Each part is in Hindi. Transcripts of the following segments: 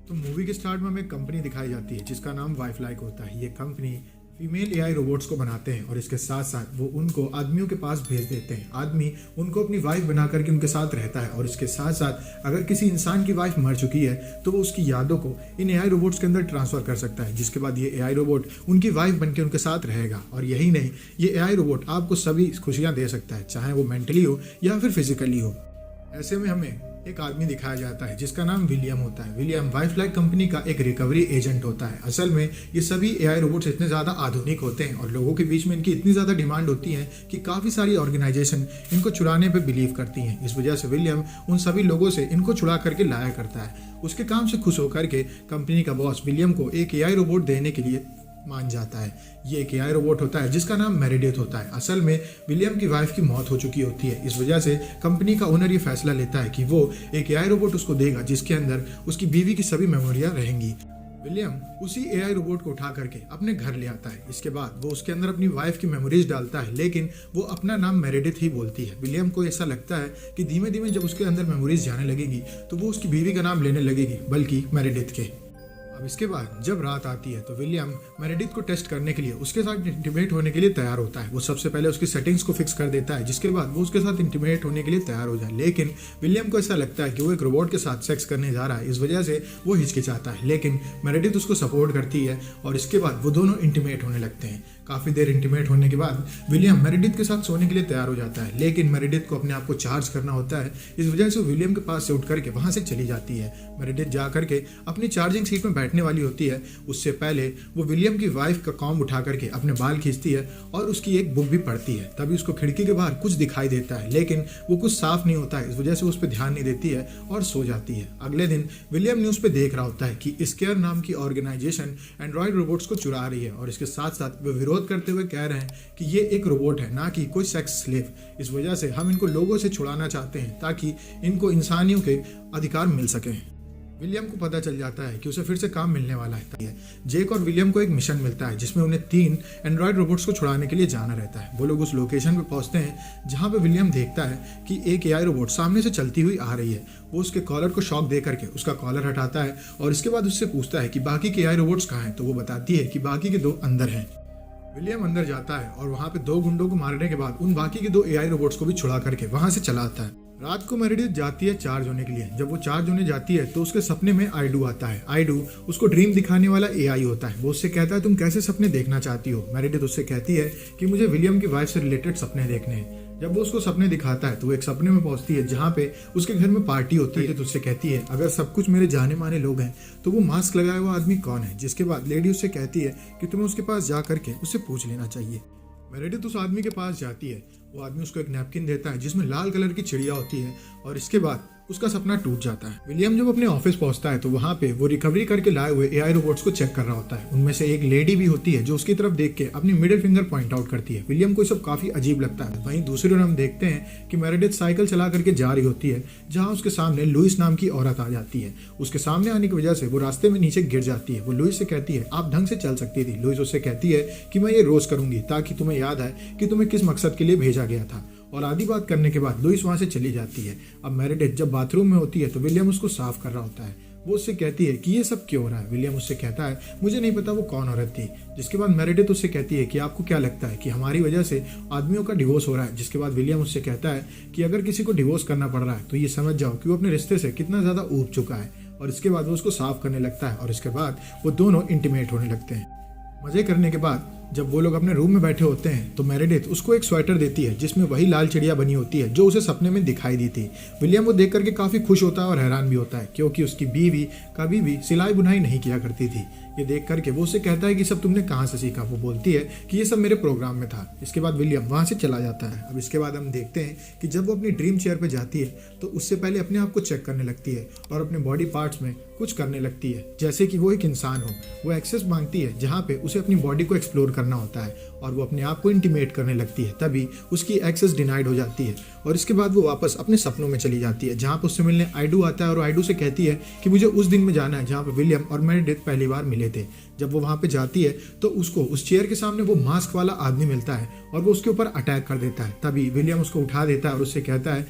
तो मूवी के स्टार्ट में हमें एक कंपनी दिखाई जाती है जिसका नाम वाइफलाइक होता है। ये कंपनी फीमेल एआई रोबोट्स को बनाते हैं और इसके साथ साथ वो उनको आदमियों के पास भेज देते हैं। आदमी उनको अपनी वाइफ बना करके उनके साथ रहता है और इसके साथ साथ अगर किसी इंसान की वाइफ मर चुकी है तो वो उसकी यादों को इन एआई रोबोट्स के अंदर ट्रांसफर कर सकता है, जिसके बाद ये एआई रोबोट उनकी वाइफ बनकर उनके साथ रहेगा। और यही नहीं, ये एआई रोबोट आपको सभी खुशियाँ दे सकता है, चाहे वो मेंटली हो या फिर फिजिकली हो। ऐसे में हमें एक आदमी दिखाया जाता है जिसका नाम विलियम होता है। विलियम वाइफलाइक कंपनी का एक रिकवरी एजेंट होता है। असल में ये सभी एआई रोबोट्स इतने ज़्यादा आधुनिक होते हैं और लोगों के बीच में इनकी इतनी ज़्यादा डिमांड होती है कि काफ़ी सारी ऑर्गेनाइजेशन इनको छुड़ाने पे बिलीव करती हैं। इस वजह से विलियम उन सभी लोगों से इनको छुड़ा करके लाया करता है। उसके काम से खुश होकर के कंपनी का बॉस विलियम को एक एआई रोबोट देने के लिए मान जाता है। ये एक एआई रोबोट होता है जिसका नाम मेरेडिथ होता है। असल में विलियम की वाइफ की मौत हो चुकी होती है। इस वजह से कंपनी का ओनर ये फैसला लेता है कि वो एक एआई रोबोट उसको देगा जिसके अंदर उसकी बीवी की सभी मेमोरियां रहेंगी। विलियम उसी एआई रोबोट को उठा करके अपने घर ले आता है। इसके बाद वो उसके अंदर अपनी वाइफ की मेमोरीज डालता है, लेकिन वो अपना नाम मेरेडिथ ही बोलती है। विलियम को ऐसा लगता है कि धीमे धीमे जब उसके अंदर मेमोरीज जाने लगेगी तो वो उसकी बीवी का नाम लेने लगेगी, बल्कि मेरेडिथ के। अब इसके बाद जब रात आती है तो विलियम मेरेडिथ को टेस्ट करने के लिए उसके साथ इंटीमेट होने के लिए तैयार होता है। वो सबसे पहले उसकी सेटिंग्स को फिक्स कर देता है, जिसके बाद वो उसके साथ इंटीमेट होने के लिए तैयार हो जाए। लेकिन विलियम को ऐसा लगता है कि वो एक रोबोट के साथ सेक्स करने जा रहा है, इस वजह से वो हिचकिचाता है। लेकिन मेरेडिथ उसको सपोर्ट करती है और इसके बाद वो दोनों इंटीमेट होने लगते हैं। काफ़ी देर इंटीमेट होने के बाद विलियम मेरेडिथ के साथ सोने के लिए तैयार हो जाता है, लेकिन मेरेडिथ को अपने आप को चार्ज करना होता है। इस वजह से विलियम के पास से उठ करके वहाँ से चली जाती है। मेरेडिथ जा करके अपनी चार्जिंग सीट में बैठने वाली होती है, उससे पहले वो विलियम की वाइफ का कॉम्ब उठा करके अपने बाल खींचती है और उसकी एक बुक भी पढ़ती है। तभी उसको खिड़की के बाहर कुछ दिखाई देता है, लेकिन वो कुछ साफ नहीं होता है। इस वजह से उस पर ध्यान नहीं देती है और सो जाती है। अगले दिन विलियम न्यूज़ पे देख रहा होता है कि स्केयर नाम की ऑर्गेनाइजेशन एंड्रॉयड रोबोट्स को चुरा रही है और इसके साथ साथ वे विरोध करते हुए कह रहे हैं कि ये एक रोबोट है, ना कि कोई सेक्स स्लेव। इस वजह से हम इनको लोगों से छुड़ाना चाहते हैं ताकि इनको इंसानियों के अधिकार मिल सकें। विलियम को पता चल जाता है कि उसे फिर से काम मिलने वाला है। जेक और विलियम को एक मिशन मिलता है जिसमें उन्हें 3 एंड्रॉयड रोबोट्स को छुड़ाने के लिए जाना रहता है। वो लोग उस लोकेशन पे पहुंचते हैं जहां पे विलियम देखता है कि एक एआई रोबोट सामने से चलती हुई आ रही है। वो उसके कॉलर को शॉक दे करके उसका कॉलर हटाता है और इसके बाद उससे पूछता है कि बाकी के एआई रोबोट्स कहाँ हैं। तो वो बताती है कि बाकी के 2 अंदर हैं। विलियम अंदर जाता है और वहाँ पे 2 गुंडों को मारने के बाद उन बाकी के 2 एआई रोबोट्स को भी छुड़ा करके वहाँ से चला आता है। रात को मेरेडिथ जाती है चार्ज होने के लिए। जब वो चार्ज होने जाती है तो उसके सपने में आइडू आता है। आइडू उसको ड्रीम दिखाने वाला एआई होता है। वो उससे कहता है तुम कैसे सपने देखना चाहती हो। मेरेडिथ उससे कहती है कि मुझे विलियम की वाइफ से रिलेटेड सपने देखने हैं। जब वो उसको सपने दिखाता है तो वो एक सपने में पहुंचती है जहाँ पे उसके घर में पार्टी होती है। तो उससे कहती है अगर सब कुछ मेरे जाने माने लोग हैं तो वो मास्क लगाया हुआ आदमी कौन है। जिसके बाद लेडी उससे कहती है कि तुम्हें उसके पास जा करके उससे पूछ लेना चाहिए। मेरेडिथ उस आदमी के पास जाती है। वो आदमी उसको एक नैपकिन देता है जिसमें लाल कलर की चिड़िया होती है और इसके बाद उसका सपना टूट जाता है। विलियम जब अपने ऑफिस पहुंचता है तो वहाँ पे वो रिकवरी करके लाए हुए एआई रोबोट्स को चेक कर रहा होता है। उनमें से एक लेडी भी होती है जो उसकी तरफ देख के अपनी मिडिल फिंगर पॉइंट आउट करती है। विलियम को ये सब काफी अजीब लगता है। वहीं दूसरी ओर हम देखते हैं कि मेरेडिथ साइकिल चला करके जा रही होती है जहाँ उसके सामने लुइस नाम की औरत आ जाती है। उसके सामने आने की वजह से वो रास्ते में नीचे गिर जाती है। वो लुइस से कहती है आप ढंग से चल सकती थी। लुइस उससे कहती है कि मैं ये रोज करूंगी ताकि तुम्हें याद आए कि तुम्हें किस मकसद के लिए भेजा गया था। और आधी बात करने के बाद लुइस वहाँ से चली जाती है। अब मेरेडिथ जब बाथरूम में होती है तो विलियम उसको साफ कर रहा होता है। वो उससे कहती है कि ये सब क्यों हो रहा है। विलियम उससे कहता है मुझे नहीं पता वो कौन औरत थी। जिसके बाद मेरेडिथ उससे कहती है कि आपको क्या लगता है कि हमारी वजह से आदमियों का डिवोर्स हो रहा है। जिसके बाद विलियम उससे कहता है कि अगर किसी को डिवोर्स करना पड़ रहा है तो ये समझ जाओ कि वो अपने रिश्ते से कितना ज़्यादा ऊब चुका है। और इसके बाद वो उसको साफ करने लगता है और इसके बाद वो दोनों इंटीमेट होने लगते हैं। मजे करने के बाद जब वो लोग अपने रूम में बैठे होते हैं तो मेरेडिथ उसको एक स्वेटर देती है जिसमें वही लाल चिड़िया बनी होती है जो उसे सपने में दिखाई दी थी। विलियम वो देख करके काफ़ी खुश होता है और हैरान भी होता है क्योंकि उसकी बीवी कभी भी सिलाई बुनाई नहीं किया करती थी। ये देख करके वो उससे कहता है कि सब तुमने कहाँ से सीखा। वो बोलती है कि ये सब मेरे प्रोग्राम में था। इसके बाद विलियम वहाँ से चला जाता है। अब इसके बाद हम देखते हैं कि जब वो अपनी ड्रीम चेयर पे जाती है तो उससे पहले अपने आप को चेक करने लगती है और अपने बॉडी पार्ट्स में कुछ करने लगती है जैसे कि वो एक इंसान हो। वो एक्सेस मांगती है जहाँ पे उसे अपनी बॉडी को एक्सप्लोर करना होता है और वो अपने आप को इंटीमेट करने लगती है। तभी उसकी एक्सेस डिनाइड हो जाती है और इसके बाद वो वापस अपने सपनों में चली जाती है जहाँ पर उससे मिलने आइडू आता है और आइडू से कहती है कि मुझे उस दिन में जाना है जहाँ पर विलियम और मेरेडिथ पहली बार मिले थे। जब वो वहाँ पे जाती है तो उसको उस चेयर के सामने वो मास्क वाला आदमी मिलता है और वो उसके ऊपर अटैक कर देता है। तभी विलियम उसको उठा देता है और उससे कहता है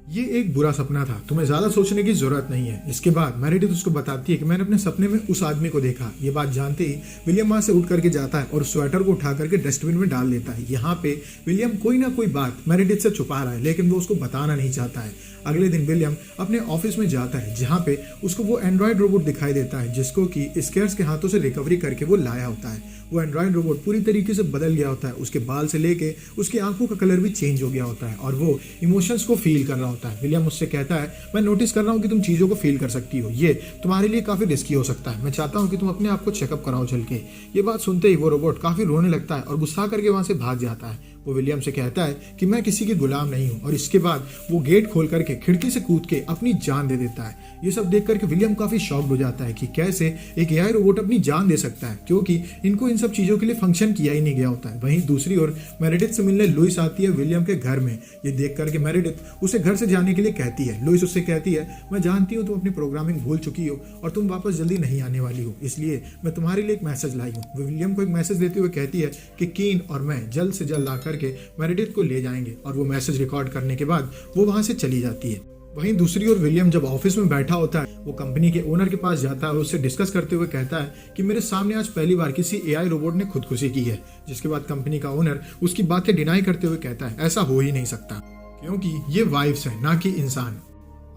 ये एक बुरा सपना था, तुम्हें ज्यादा सोचने की जरूरत नहीं है। इसके बाद मेरेडिथ उसको बताती है कि मैंने अपने सपने में उस आदमी को देखा। ये बात जानते ही विलियम वहां से उठ करके जाता है और स्वेटर को उठा करके डस्टबिन में डाल देता है। यहाँ पे विलियम कोई ना कोई बात मेरेडिथ से छुपा रहा है, लेकिन वो उसको बताना नहीं चाहता है। अगले दिन विलियम अपने ऑफिस में जाता है, जहाँ पे उसको वो एंड्रॉइड रोबोट दिखाई देता है जिसको कि स्केयर्स के हाथों से रिकवरी करके वो लाया होता है। वो एंड्रॉइड रोबोट पूरी तरीके से बदल गया होता है, उसके बाल से लेके उसकी आंखों का कलर भी चेंज हो गया होता है और वो इमोशंस को फील कर रहा होता है। विलियम उससे कहता है, मैं नोटिस कर रहा हूँ कि तुम चीज़ों को फील कर सकती हो, ये तुम्हारे लिए काफ़ी रिस्की हो सकता है। मैं चाहता हूँ कि तुम अपने आप को चेकअप कराओ चल के। ये बात सुनते ही वो रोबोट काफ़ी रोने लगता है और गुस्सा करके वहाँ से भाग जाता है। वो विलियम से कहता है कि मैं किसी के गुलाम नहीं हूँ और इसके बाद वो गेट खोल करके खिड़की से कूद के अपनी जान दे देता है। ये सब देख करके विलियम काफी शॉक्ड हो जाता है कि कैसे एक एआई रोबोट अपनी जान दे सकता है, क्योंकि इनको इन सब चीजों के लिए फंक्शन किया ही नहीं गया होता है। वहीं दूसरी ओर मेरेडिथ से मिलने लुइस आती है विलियम के घर में। ये देख करके मेरेडिथ उसे घर से जाने के लिए कहती है। लुइस उससे कहती है, मैं जानती हूँ तुम अपनी प्रोग्रामिंग भूल चुकी हो और तुम वापस जल्दी नहीं आने वाली हो, इसलिए मैं तुम्हारे लिए एक मैसेज लाई हूँ। वो विलियम को एक मैसेज देते हुए कहती है कि कीन और मैं जल्द से जल्द आकर के मेरेडिथ को ले जाएंगे और वो मैसेज रिकॉर्ड करने के बाद वो वहां से चली जाती है। वहीं दूसरी ओर विलियम जब ऑफिस में बैठा होता है, वो कंपनी के ओनर के पास जाता है और उससे डिस्कस करते हुए कहता है कि मेरे सामने आज पहली बार किसी एआई रोबोट ने खुदकुशी की है। जिसके बाद कंपनी का ओनर उसकी बातें डिनाई करते हुए कहता है, ऐसा हो ही नहीं सकता क्योंकि ये वाइव्स है ना कि इंसान।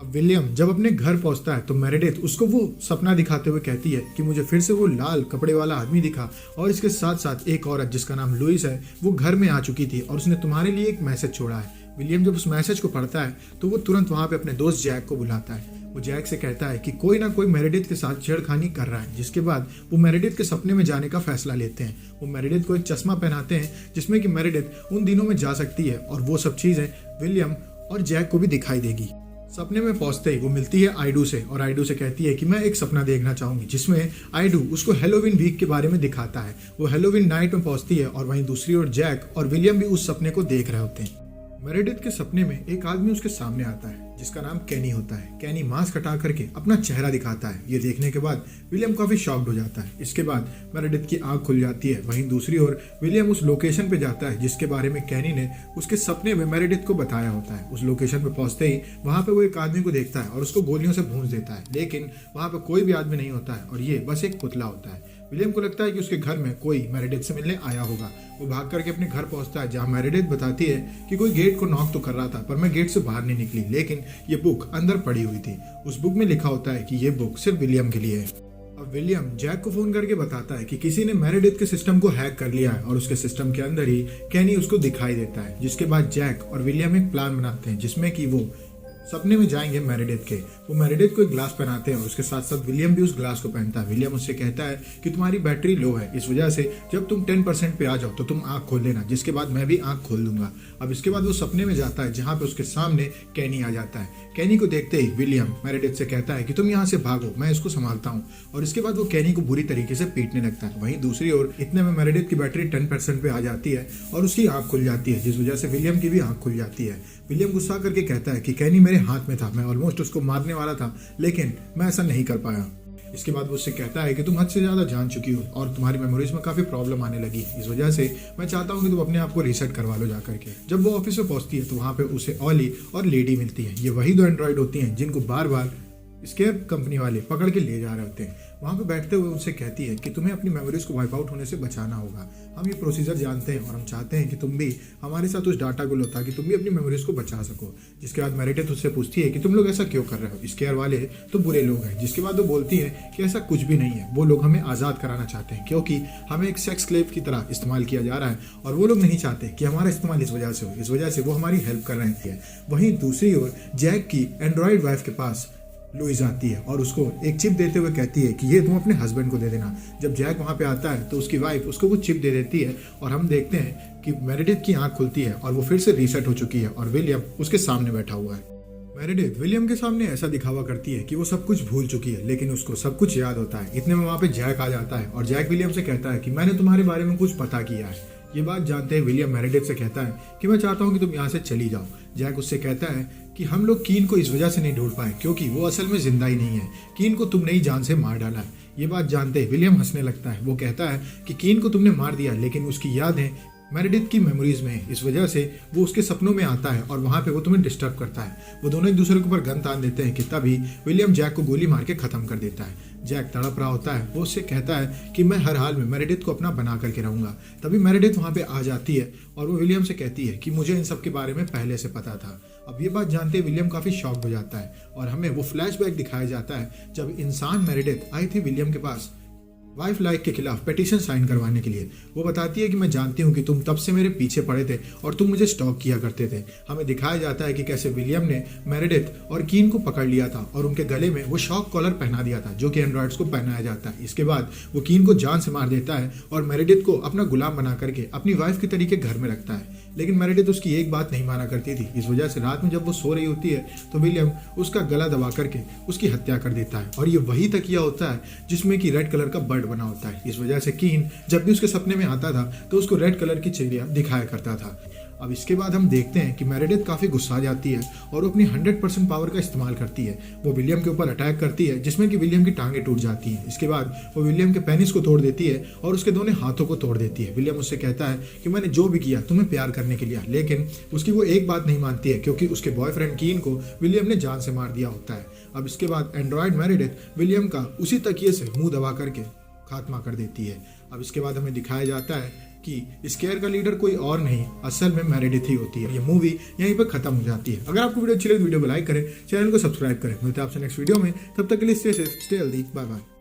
अब विलियम जब अपने घर पहुंचता है तो मेरेडिथ उसको वो सपना दिखाते हुए कहती है कि मुझे फिर से वो लाल कपड़े वाला आदमी दिखा और इसके साथ साथ एक औरत जिसका नाम लुइस है वो घर में आ चुकी थी और उसने तुम्हारे लिए एक मैसेज छोड़ा है। विलियम जब उस मैसेज को पढ़ता है तो वो तुरंत वहां पे अपने दोस्त जैक को बुलाता है। वो जैक से कहता है कि कोई ना कोई मेरेडिथ के साथ छेड़खानी कर रहा है। जिसके बाद वो मेरेडिथ के सपने में जाने का फैसला लेते हैं। वो मेरेडिथ को एक चश्मा पहनाते हैं जिसमें कि मेरेडिथ उन दिनों में जा सकती है और वो सब चीजें विलियम और जैक को भी दिखाई देगी। सपने में पहुंचते ही वो मिलती है आइडू से और आइडू से कहती है कि मैं एक सपना देखना चाहूंगी, जिसमें आइडू उसको हेलोविन वीक के बारे में दिखाता है। वो हेलोविन नाइट में पहुंचती है और वहीं दूसरी ओर जैक और विलियम भी उस सपने को देख रहे होते हैं। मेरेडिथ के सपने में एक आदमी उसके सामने आता है जिसका नाम कैनी होता है। कैनी मास्क हटा करके अपना चेहरा दिखाता है। ये देखने के बाद विलियम काफी शॉक्ड हो जाता है। इसके बाद मेरेडिथ की आंख खुल जाती है। वहीं दूसरी ओर विलियम उस लोकेशन पे जाता है जिसके बारे में कैनी ने उसके सपने में मेरेडिथ को बताया होता है। उस लोकेशन पे पहुंचते ही वहां पे वो एक आदमी को देखता है और उसको गोलियों से भूंज देता है, लेकिन वहां पे कोई भी आदमी नहीं होता है और ये बस एक पुतला होता है। विलियम को लगता है कि उसके घर में कोई मेरेडिथ से मिलने आया होगा। वो भाग करके अपने घर पहुंचता है जहां मेरेडिथ बताती है कि कोई गेट को नॉक तो कर रहा था पर मैं गेट से बाहर नहीं निकली, लेकिन ये बुक अंदर पड़ी हुई थी। उस बुक में लिखा होता है कि ये बुक सिर्फ विलियम के लिए है। अब विलियम जैक को फोन करके बताता है कि किसी ने मेरेडिथ के सिस्टम को हैक कर लिया है और उसके सिस्टम के अंदर ही कैनी उसको दिखाई देता है। जिसके बाद जैक और विलियम एक प्लान बनाते हैं जिसमें कि वो सपने में जाएंगे मेरेडिथ के। वो मेरेडिथ को एक ग्लास पहनाते हैं और उसके साथ साथ विलियम भी उस ग्लास को पहनता है। विलियम उससे कहता है कि तुम्हारी बैटरी लो है, इस वजह से जब तुम 10% पे आ जाओ तो तुम आंख खोल लेना, जिसके बाद मैं भी आंख खोल दूंगा। अब इसके बाद वो सपने में जाता है जहां पे उसके सामने कैनी आ जाता है। कैनी को देखते ही विलियम मेरेडिथ से कहता है कि तुम यहाँ से भागो, मैं इसको संभालता हूँ। और इसके बाद वो कैनी को बुरी तरीके से पीटने लगता है। वहीं दूसरी ओर इतने में मेरेडिथ की बैटरी 10% पे आ जाती है और उसकी आंख खुल जाती है, जिस वजह से विलियम की भी आंख खुल जाती है। विलियम गुस्सा करके कहता है कि कैनी मेरे हाथ में था, मैं ऑलमोस्ट उसको मारने वाला था लेकिन मैं ऐसा नहीं कर पाया। इसके बाद वो उससे कहता है कि तुम हद से ज्यादा जान चुकी हो और तुम्हारी मेमोरीज में काफी प्रॉब्लम आने लगी, इस वजह से मैं चाहता हूँ कि तुम अपने आप को रीसेट करवा लो जाकर के। जब वो ऑफिस में पहुंचती है तो वहां पे उसे ऑली और लेडी मिलती है। ये वही दो एंड्रॉइड होती हैं जिनको बार बार स्केयर कंपनी वाले पकड़ के ले जा रहे होते हैं। वहां पे बैठते हुए उनसे कहती है कि तुम्हें अपनी मेमोरीज को वाइप आउट होने से बचाना होगा। हम ये प्रोसीजर जानते हैं और हम चाहते हैं कि तुम भी हमारे साथ उस डाटा को लो ताकि तुम भी अपनी मेमोरीज को बचा सको। जिसके बाद मेरेडिथ उससे पूछती है कि तुम लोग ऐसा क्यों कर रहे हो, स्केयर वाले तो बुरे लोग हैं। जिसके बाद वो बोलती है कि ऐसा कुछ भी नहीं है, वो लोग हमें आज़ाद कराना चाहते हैं क्योंकि हमें एक सेक्स स्लेव की तरह इस्तेमाल किया जा रहा है और वो लोग नहीं चाहते कि हमारा इस्तेमाल इस वजह से हो, इस वजह से वो हमारी हेल्प कर रहे हैं। वहीं दूसरी ओर जैक की एंड्रॉइड वाइफ के पास लुइस आती है और उसको एक चिप देते हुए कहती है कि ये तुम अपने हस्बैंड को दे देना। जब जैक वहां पे आता है तो उसकी वाइफ उसको वो चिप दे देती है और हम देखते हैं कि मेरेडिथ की आंख खुलती है और वो फिर से रीसेट हो चुकी है और विलियम उसके सामने बैठा हुआ है। मेरेडिथ विलियम के सामने ऐसा दिखावा करती है कि वो सब कुछ भूल चुकी है लेकिन उसको सब कुछ याद होता है। इतने में वहां पे जैक आ जाता है और जैक विलियम से कहता है कि मैंने तुम्हारे बारे में कुछ पता किया है। ये बात जानते हैं विलियम मेरेडिथ से कहता है कि मैं चाहता हूं कि तुम यहाँ से चली जाओ। जैक उससे कहता है कि हम लोग कीन को इस वजह से नहीं ढूंढ पाए क्योंकि वो असल में जिंदा ही नहीं है, कीन को तुमने ही जान से मार डाला है। ये बात जानते ही विलियम हंसने लगता है। वो कहता है कि कीन को तुमने मार दिया लेकिन उसकी यादें मेरेडिथ की मेमोरीज में है। इस वजह से वो उसके सपनों में आता है और वहाँ पे वो तुम्हें डिस्टर्ब करता है। वो दोनों एक दूसरे के ऊपर गन तान देते हैं कि तभी विलियम जैक को गोली मार के खत्म कर देता है। जैक तड़प रहा होता है, वो उससे कहता है कि मैं हर हाल में मेरेडिथ को अपना बना करके रहूंगा। तभी मेरेडिथ वहाँ पे आ जाती है और वो विलियम से कहती है कि मुझे इन सब के बारे में पहले से पता था। अब ये बात जानते विलियम काफी शॉक हो जाता है और हमें वो फ्लैशबैक दिखाया जाता है जब इंसान मेरेडिथ आई थी विलियम के पास वाइफ लाइक के खिलाफ पिटीशन साइन करवाने के लिए। वो बताती है कि मैं जानती हूँ कि तुम तब से मेरे पीछे पड़े थे और तुम मुझे स्टॉक किया करते थे। हमें दिखाया जाता है कि कैसे विलियम ने मेरेडिथ और कीन को पकड़ लिया था और उनके गले में वो शॉक कॉलर पहना दिया था जो कि एंड्रॉइड्स को पहनाया जाता है। इसके बाद वो कीन को जान से मार देता है और मेरेडिथ को अपना गुलाम बना करके अपनी वाइफ के तरीके घर में रखता है। लेकिन मेरेडिथ उसकी एक बात नहीं माना करती थी। इस वजह से रात में जब वो सो रही होती है तो विलियम उसका गला दबा करके उसकी हत्या कर देता है और ये वही तकिया होता है जिसमें कि रेड कलर का बर्ड बना होता है। इस वजह से कीन जब भी उसके सपने में आता था तो उसको रेड कलर की चिड़िया दिखाया करता था। अब इसके बाद हम देखते हैं कि मेरेडिथ काफी गुस्सा जाती है और वो अपनी 100% पावर का इस्तेमाल करती है। वो विलियम के ऊपर अटैक करती है जिसमें कि विलियम की टांगें टूट जाती हैं। इसके बाद वो विलियम के पेनिस को तोड़ देती है और उसके दोनों हाथों को तोड़ देती है। विलियम उससे कहता है कि मैंने जो भी किया तुम्हें प्यार करने के लिए, लेकिन उसकी वो एक बात नहीं मानती है क्योंकि उसके बॉयफ्रेंड कीन को विलियम ने जान से मार दिया होता है। अब इसके बाद एंड्रॉयड मेरेडिथ विलियम का उसी तकिए से मुंह दबा करके खात्मा कर देती है। अब इसके बाद हमें दिखाया जाता है कि स्केयर का लीडर कोई और नहीं, असल में मेरेडिथ ही होती है। ये मूवी यहीं पर खत्म हो जाती है। अगर आपको वीडियो अच्छी लगी तो वीडियो को लाइक करें, चैनल को सब्सक्राइब करें। मिलते हैं आपसे नेक्स्ट वीडियो में, तब तक के लिए stay safe, stay healthy, bye bye.